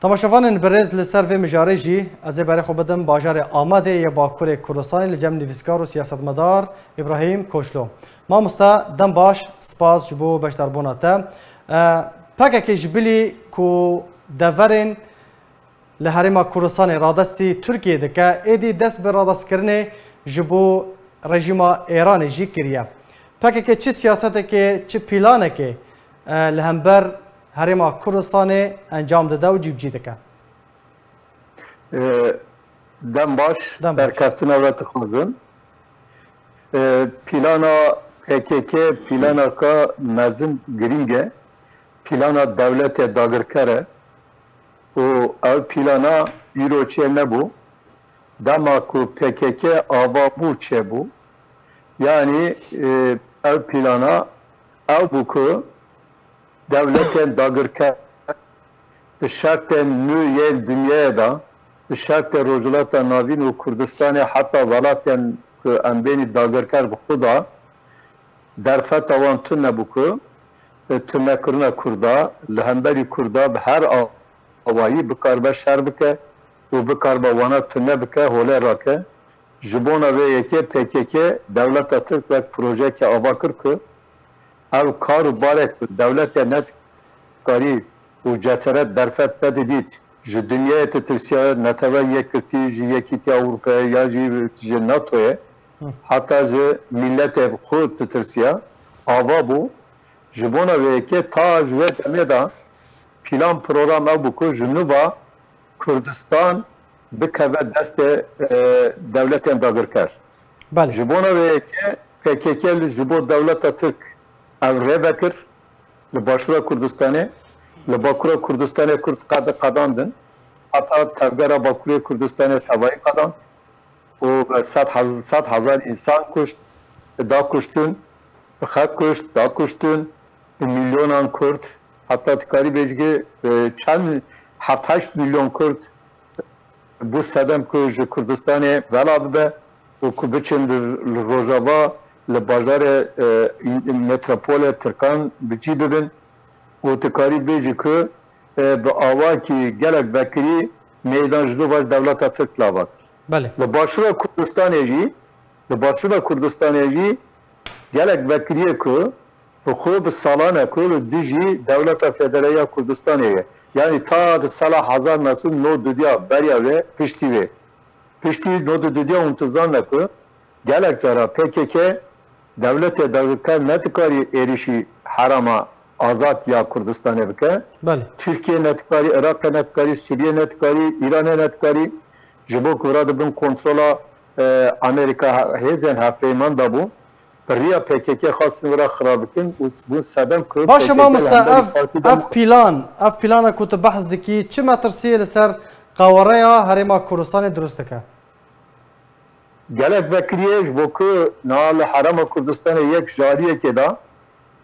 تماشاوانên birêz li ser vê mijarê jî ez ê berê xwe bidim bajarê Amedê yê Bakurê Kurdistanê li cem nivîskar û siyasetmedar İbrahîm Koçlo. Mamoste dem baş, spas ji bo beşdarbûna te. Pekekê ji bilî ku deverên li Herêma Kurdistanê radestî Tirkiyê dike, êdî dest bi radestkirinê ji bo rejîma Îranê jî kiriye. Pekekê çi siyasetekê, çi pîlanekê li hember Herêma Kurdistanê encam dide û cîbcî dike? Dem baş, derkeftina ve dixwazim. Pîlana PKK pîlana ka mezin girîng e, pîlana devletê dagirker e û ev pîlana îro çê nebû. Dema ku PKK ava bû çêbû. Yani ev pîlana ew bû ku devletên dagirker di şertên nû yên dunyayê da, di şertê Rojhilata Navîn û Kurdistanê heta welatên ku em bên dagirker bi xwe da derfeta wan tune nebû ku tunekirina Kurda li hemberî Kurda bi her awayî bikaribe şer bike û bikaribe wana tune bike, holê rake. Ji bona vê yekê PKK devleta Tirk wek projeke ava kir ku ev kar û barek devletê netkarî û ceseret derfet nedidît ji dunyayê titirsiya netewê yekirtî ji Yekîtiya Ewropayê ya jî ji NATOyê heta ji milletê xwe titirsiya ava bû. Ji bona vê yekê ta ji vê demê da pîlan program ew bû ku ji nûva Kurdistan bikeve destê devletên dagirker. Ji bona vê yekê PKK ji bo devleta Tirk ev rê vekir li başûra Kurdistanê, li Bakurê Kurdistanê Kurd qedandin, heta tevgera Bakurê Kurdistanê tevayî qedand û sed hezar însan kuşt, da kuştin, xelk kuşt, da kuştin, milyonan Kurd, heta tikarî bêjî çend heft heşt milyon Kurd bu sedem ku ji Kurdistanê vela bibe û ku biçin li Rojava li bajarê metropolê Tirkan bicî bibin û tikarî bêjî ku bi awakî gelek vekirî meydan ji dû devleta Tirk lava kir. Li başûra Kurdistanê jî li başûra Kurdistanê jî gelek vekiriyê ku bi xwe bi salan ku li dî jî devleta Federaliya Kurdistanê ye. Yani ta di sala 1900 no dudiya beriya wê piştî wê. Piştî no dudiya intizam ne ku gelek cara PKK devletê dagirker netikarî êrişî herama azad ya Kurdistanê bike. Türkiye netikarî, Iraqê netikarî, Sûriye netikarî, İranê netikarî ji bo ku radibin kontrola Amerika hêzên hevpeyman da bû. Riya PKK xastin wira xirab bikin û bu sedem ku Başa mamoste ev pîlana ku tu behs dikî çi metirsiyê li ser qawereya Herêma Kurdistanê durust dike? Gelek vekiriyê ji bo ku niha li Herêma Kurdistanê yek jariyekê da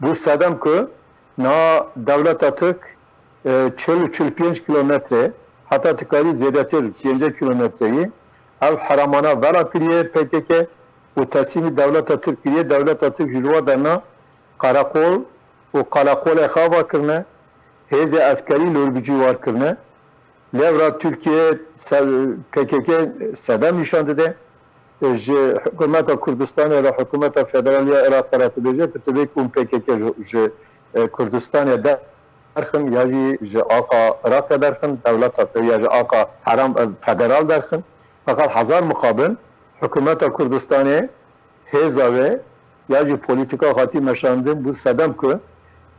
bu sedem ku niha devleta Tirk 40-45 kilometre heta tikarî zêdetir 5 kilometreyî ev heramana vela kiriye PKK û tesîmî devleta Tirk kiriye. Devleta Tirk ji wa derna Qarakol û Qalaqolê xava kirine, hêzê eskerî lorbicî war kirine. Levra Türkiye PKK sedem nîşan dide. Ji hikûmeta Kurdistanê re hikûmeta Federaliya Iraq tarafı bêje pitibê ku PKK ji Kurdistanê derxin ya jî ji aqa Iraqê derxin devleta ya ji aqa Herem federal derxin. Fakat hezar muqabil hikûmeta Kurdistanê hêza wê ya jî polîtika hatî meşandin bu sedem ku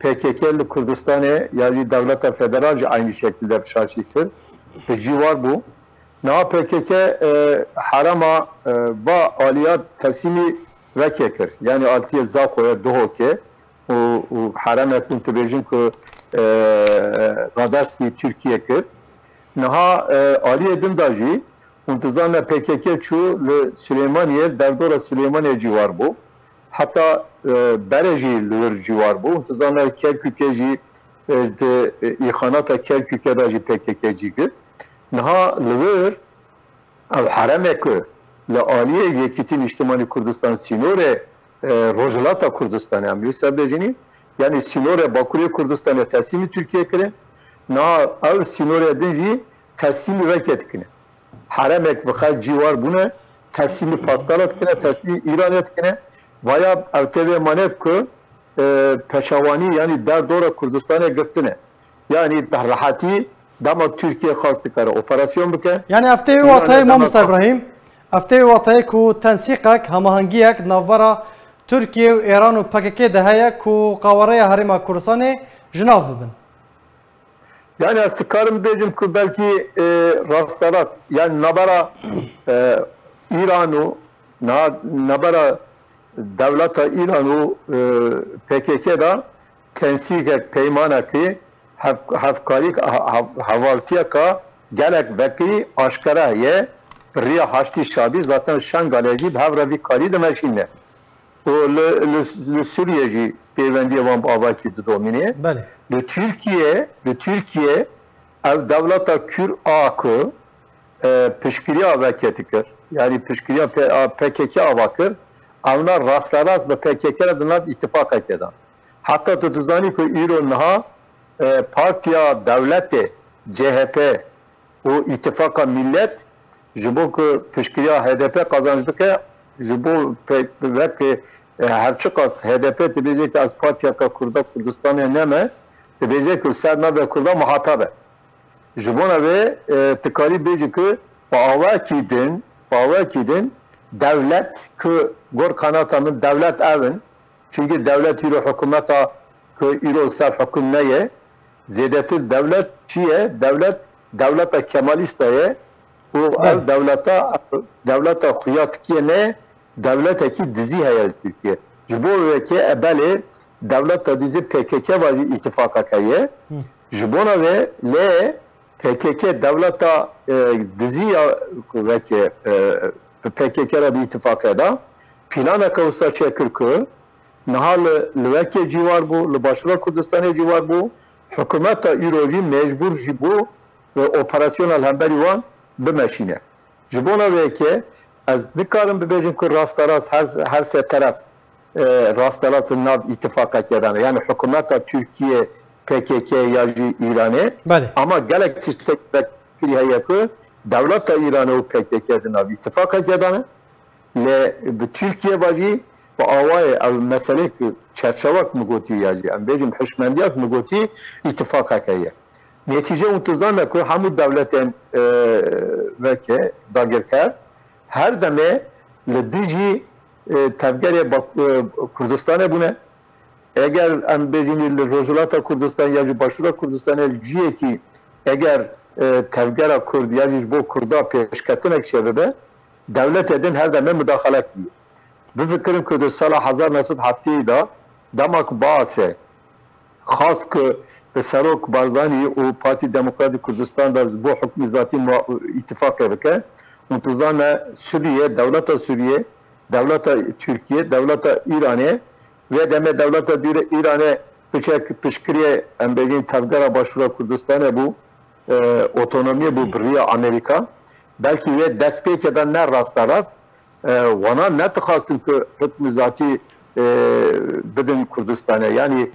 PKK li Kurdistanê ya jî devleta federal jî aynı şekilde şaşî kir. Jî war bû. Niha PKK herema ba aliyat tesîmî vekê kir. Yani altiye Zaxoya Duhokê û heremê ku tu bêjin ku radestî Tirkiye kir. Niha aliyê din da jî intizamla PKK çû li Süleymaniyê derdora Süleymaniyê cî war bû. Heta berê jî li wir cî war bû. İntizamla Kerkûkê jî di îxanata Kerkûkê da jî PKK cî kir. Niha li wir ev heremê ku li aliyê Yekîtî Niştimanî Kurdistan sînorê Rojhilata Kurdistanê em wî ser bêjînî yani sînorê Bakurê Kurdistanê tesîmî Tirkiye kirin. na ev sinore dinci teslim veket kine. Haremek ve khal civar bune teslim pastalat kine, teslim İran etkine. Vaya evteve manek ku peşavani yani der dora Kurdistan'a gittine. Yani rahati dama Türkiye khastı kare operasyon bike. Yani efteve vatayı Mamusta İbrahim. Efteve vatayı ku tensikak hamahangiyek navbara Türkiye ve İran ve PKK de heye ku qavaraya harima Kurdistan'ı jinav bibin. Yani astikarım diyeceğim ki belki rast yani nabara İran'u nabara devleta İran'u PKK'da tensik peymana ki hafkarik havaltiya ka gelek bekri aşkara ye riya haşti şabi zaten şangaleci havravi kari demeşinle. O le Suriyeci peyvendiye van babaki de domine. Bale. Le Türkiye ev devleta Kür akı pişkiriya veketikir. Yani pişkiriya PKK avakır. Avnar rastlaraz ve PKK'la bunlar ittifak eden. Hatta tutuzani ki İran naha partiya devleti CHP o ittifaka millet jibo ki pişkiriya HDP kazandı ki jibo ve her çıkas HDP diyecek az partiya ka Kurdistan'a neme diyecek ki serna ve Kurda muhatabe. Jibona ve tıkali diyecek ki bağva kidin devlet ki gor kanatanın devlet evin çünkü devlet yürü hükümeta ki yürü ser hükümneye zedeti devlet çiye devleta kemalistaya o ev devleta huyatkiye ne devleteki dizi hayal Türkiye. Jibor ve ki ebeli devleta dizi PKK var ittifaka kaye. Jibona ve le PKK devleta dizi ve ki PKK'la da ittifaka da plana kavsa çekirkı nahal lveke civar bu başka Kurdistan'a civar bu hükümeta Eurovi mecbur jibu ve operasyonel haberi van bimeşine. Jibona ve ki az dikarim bibecim ki rastarast her se taraf rastarasın nav ittifaka kedan yani hükümeta Türkiye PKK yacı İran'e ama gelek çistek kriyayakı devleta İran'ı o PKK'den nav ittifaka kedan le Türkiye bacı bu avaya mesele ki çerçevak mı goti yacı yani bicim hüşmendiyat mı goti ittifaka kaya. Netice untuzanla ki hamu devletin ve ki dagirkar her deme le dici tevgere Kurdistan'a bu ne? Eğer em bejini Rojulata Kurdistan ya başura Kurdistan'a ciye ki eğer tevgera Kurd ya bu Kurda peşketin ekşebe devlet edin her deme müdahale ediyor. Bu fikrim ki Salah Hazar Mesud Hatti da damak bağse khas ki Serok Barzani o Parti Demokratik Kurdistan'da bu hükmü zaten ittifak yapıke untuzana Suriye, devleta Suriye, devleta Türkiye, devleta İran'e ve deme devleta İran'e pişkiriye embejin tevgara başvura Kurdistan'a bu otonomiye bu biriye Amerika belki ve despek eden ne rastlaraz vana ne tıkastım ki hükmü zati bidin Kurdistan'a yani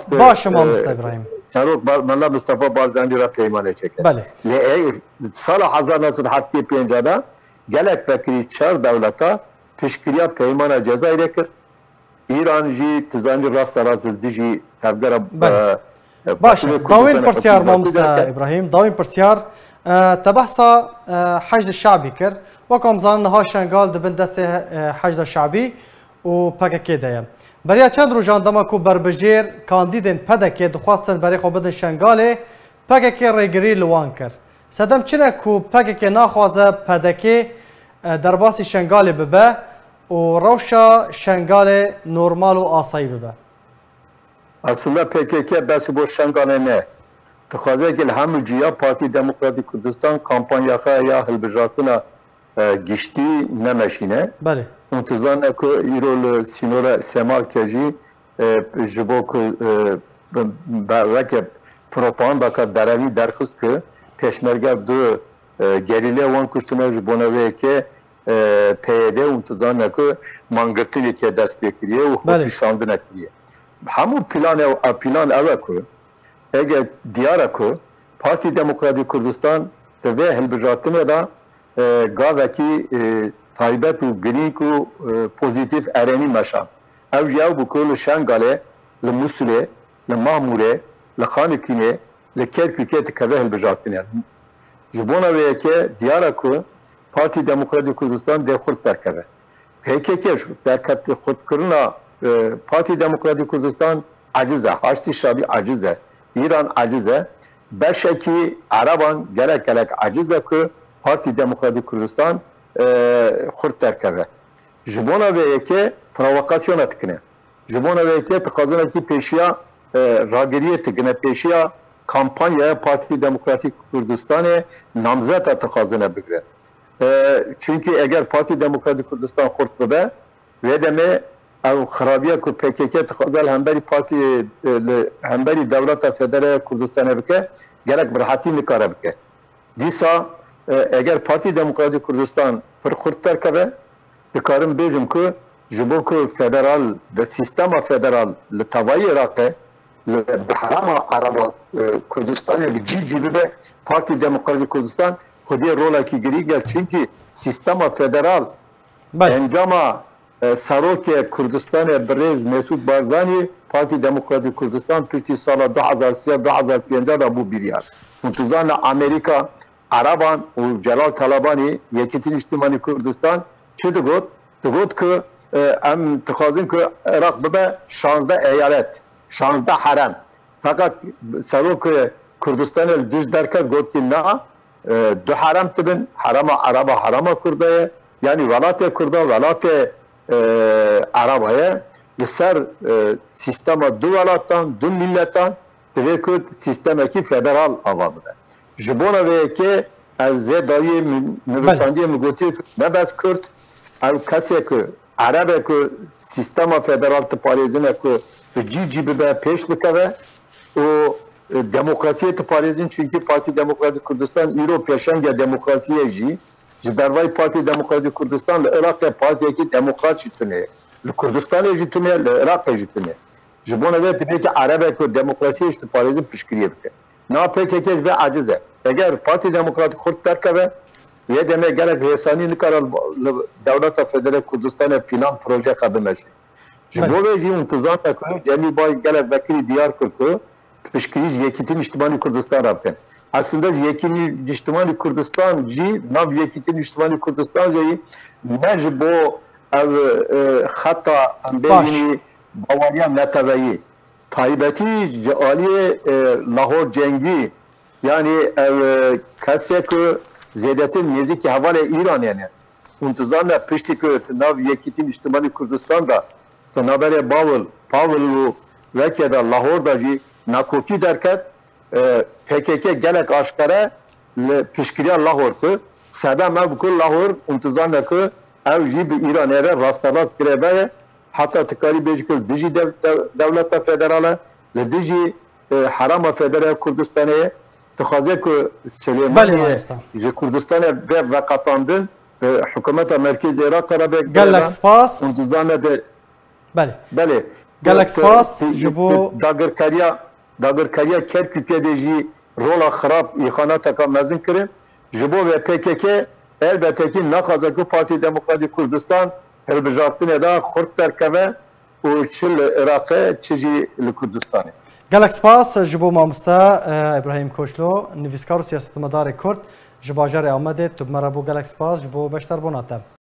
Başım Mustafa İbrahim. Serok Malla Mustafa Barzani ra peymane çeker. Bale. Salah Hazar Nasud Hatti pencada gelek bekri çar devleta pişkiriya peymana Cezayir'e kır. İranji tuzani rastarazı diji tevgara Başım. Dawin Persiyar Mustafa İbrahim. Dawin Persiyar تبحثا حشد الشعبي كر وكم زان نها شنغال دبن دست حشد الشعبي و PKK دایم. برای چند روز جاندما کو بربجیر کاندیدین پدکه دخواستن برای خو بدن شنگاله PKK ریگری لوان کر. سدم چنه کو PKK ناخوازه پدکه درباسی شنگاله ببه و روشا شنگاله نورمال و آسایی ببه. Aslında PKK besi bu şengane ne? Tıkhaze ki hamıcıya Parti Demokratik Kurdistan kampanyaka ya hilbijatına geçti nemeşine. Bale. Untuzana ku irol sinora semal keji jibok belki propaganda ka daravi derxist ki peşmerga du gerile wan kuştuna jibona ve ki PYD untuzana ku mangırtı ki dest bekliye u hukuşandın ekliye. Hamu plan eve ku اگر دیاره کو پارتی دموکراتی کردستان دوی هلبجاتنه دا گاوکی تایبت و گریک و پوزیتیف ارینی مشان او جاو بکل شنگاله لموسوله لماموره لخانکینه لکرکوکه تکوه هلبجاتنه جبونا وی که دیاره کو پارتی دموکراتی کردستان ده خود ترکبه PKK در خود کرنا پارتی دموکراتی کردستان عجزه هاشتی شابی عجزه ایران عجزه بشکی عربان گلک عجزه که پارتی دموکراتی کردستان خود ترکبه جبونا وی که پرووکاسیون تکنه جبونا وی که تقاضونه کی پیشیا راگریه تکنه پیشیا kampanya Parti Demokratik Kürdistan'ı namzeta taqazına bigre. Çünkü eğer Parti Demokratik Kürdistan kurtulbe ve deme ev xarabiye ku PKK taqazal hemberi parti hemberi devleta federal Kürdistan'a bike gerek birhati nikara bike. Disa eğer Parti Demokratik Kürdistan per kurtar kabe dikarim bejim ku jibo ku federal ve sistema federal li tavayı Irak'e بحرام عرب کردستان یک جی به پارتی دموکراتی کردستان خودی رولا کی گریگه چونکی سیستم فدرال انجام سروک کردستان برز مسعود بارزانی پارتی دموکراتی کردستان پیشی سال 2003-2015 را بو بیریار منتظر امریکا عربان و جلال طلبانی یکیتین اجتماعی کردستان چه دگوت که ام تخازن که عراق به 16 ایالت 16 حرم fakat Sarok Kürdistan'ı diz derken got ki na du haram tibin harama araba harama Kurdaya yani velatı Kurda velatı Arabaya ser sistema du velattan du milletten ve Kürt sistemeki federal avamıdır. Jibona ve ki az ve dayı nüvesandiye mi gotiyor ne bas Kürt ev kase ki Arabe ki sistema federal tıparizine ki جی به پیش بکوه و دموکراسی تپاریزین çünkü Parti Demokratik Kürdistan ایرو پیشنگ دموکراسی جی جدروای Parti Demokratik Kürdistan Irak partiyeki demokrat jitune Kürdistan jitune Irak jitune jibona ve tabii ki Arabek ve demokrasi teparizi pişkiriye bike na PKK ve acize eğer Parti Demokratik Kürt terkeve ve demek gerek hesani nikaral devlet federal Kürdistan plan proje kadmeşi Jiboveji intizam ekranı Cemil Bay gelek vekili diyar kırkı pişkiriz yekitin İçtimai Kürdistan rapten. Aslında yekin İçtimai Kürdistan ji nav yekitin İçtimai Kürdistan ji ne jibo ev hatta ambeyini Bavariya metaveyi taybeti aliye Lahor cengi yani ev kasek zedetin neziki havale İran yani intizamla piştikü nav yekitin İçtimai Kürdistan'da Nabere Pavel ve keda Lahor'da ji nakoki derket PKK gelek aşkara pişkiriya Lahor ku sedem ev kul Lahor intizam ku ev ji bi İran eve rastalat grebe hatta tıkari bejikul diji devleta federale le diji harama federal Kürdistan'e tıkhaze ku Süleymaniye ji Kürdistan'e ve katandın hükümeta merkezi Irak arabe gelek spas intizam de بله گلک سپاس جبو داگرکاریا کرکوکه دیجی رولا خراب ایخانه تکا مزین کرد جبو و PKK elbette ki nakazakı Parti Demokratik Kürdistan helbijatine da xurt terkeve u çil Irak'e çici Kürdistan'ı. Gelek spas jibو mamusta İbrahim Koçlu nivîskar û siyasetmedar Kurd ji bajarê Amedê tu merhaba gelek spas jibو beşdarbûna te.